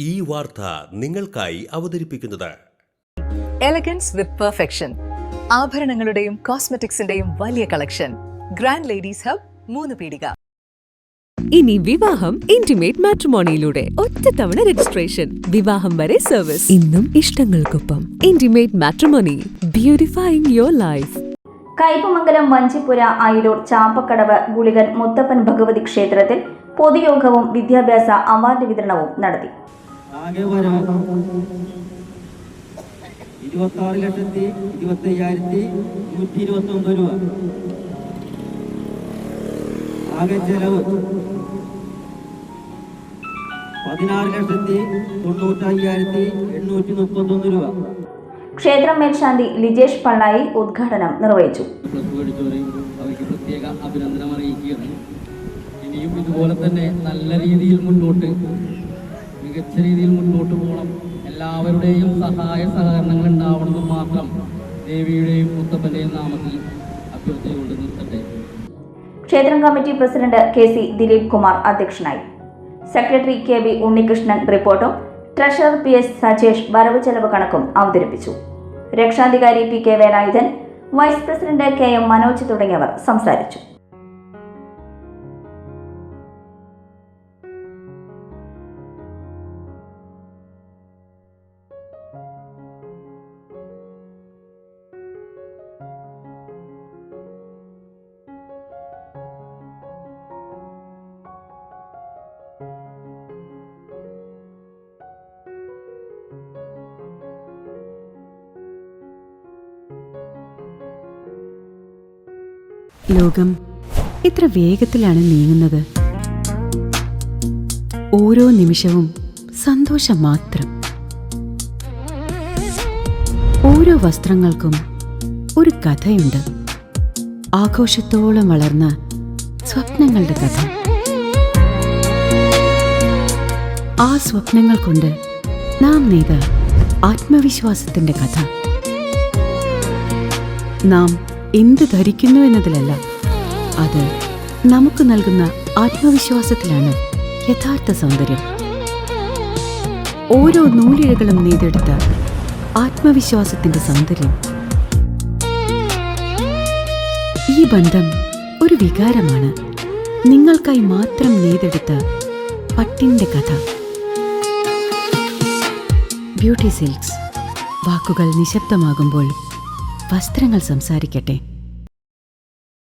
ഈ വാർത്ത നിങ്ങൾക്കായി അവതരിപ്പിക്കുന്നത് എലഗൻസ് വിത്ത് പെർഫെക്ഷൻ. ആഭരണങ്ങളുടെയും കോസ്മെറ്റിക്സിന്റെയും വലിയ കളക്ഷൻ. ഗ്രാൻഡ് ലേഡീസ് ഹബ്, 3 പീടിക. ഇനി വിവാഹം ഇന്റിമേറ്റ് മാട്രിമോണിയിലൂടെ ഒറ്റത്തവണ രജിസ്ട്രേഷൻ, വിവാഹം വരെ സർവീസ്. ഇന്നും ഇഷ്ടങ്ങൾക്കൊപ്പം intimate matrimony, beautifying your life. Kaipamangalam Vanchippura Ayiloor Chappakkadavu Gulikan Muthappan Bhagavathi ക്ഷേത്രത്തിൽ പൊതുയോഗവും വിദ്യാഭ്യാസ അവാർഡ് വിതരണവും നടത്തി. 26,25,129 രൂപ. ആകെ ചെലവ് 16,95,831 രൂപ. ക്ഷേത്രം മേൽശാന്തി ലിജേഷ് പള്ളായി ഉദ്ഘാടനം നിർവഹിച്ചു. അവർക്ക് പ്രത്യേക അഭിനന്ദനം അറിയിക്കുകയാണ്. ഇനിയും ഇതുപോലെ തന്നെ നല്ല രീതിയിൽ മുന്നോട്ട്, മികച്ച രീതിയിൽ മുന്നോട്ട് പോകണം. എല്ലാവരുടെയും സഹായ സഹകരണങ്ങൾ ഉണ്ടാവണമെന്ന് മാത്രം ദേവിയുടെയും മുത്തപ്പന്റെയും നാമത്തിൽ അഭ്യർത്ഥിച്ചുകൊണ്ട് നിർത്തട്ടെ. ക്ഷേത്രം committee president KC Dileep Kumar അധ്യക്ഷനായി. സെക്രട്ടറി KB ഉണ്ണികൃഷ്ണൻ റിപ്പോർട്ടും ട്രഷറർ PS സജേഷ് വരവ് ചെലവ് കണക്കും അവതരിപ്പിച്ചു. രക്ഷാധികാരി PK Velayudhan, vice president KM Manoj തുടങ്ങിയവർ സംസാരിച്ചു. ലോകം ഇത്ര വേഗത്തിലാണ് നീങ്ങുന്നത്. ഓരോ നിമിഷവും സന്തോഷം മാത്രം. ഓരോ വസ്ത്രങ്ങൾക്കും ഒരു കഥയുണ്ട്. ആഘോഷത്തോളം വളർന്ന സ്വപ്നങ്ങളുടെ കഥ. ആ സ്വപ്നങ്ങൾ കൊണ്ട് നാം നെയ്ത ആത്മവിശ്വാസത്തിന്റെ കഥ. നാം എന്ത് ധരിക്കുന്നു എന്നതിലല്ല, അത് നമുക്ക് നൽകുന്ന ആത്മവിശ്വാസത്തിലാണ് യഥാർത്ഥ സൗന്ദര്യം. ഓരോ നൂലിഴകളും നെയ്തെടുത്ത ആത്മവിശ്വാസത്തിന്റെ സൗന്ദര്യം. ഈ ബന്ധം ഒരു വികാരമാണ്. നിങ്ങൾക്കായി മാത്രം നെയ്തെടുത്ത പട്ടിന്റെ കഥ. Beauty silks. വാക്കുകൾ നിശബ്ദമാകുമ്പോൾ വസ്ത്രങ്ങൾ സംസാരിക്കട്ടെ.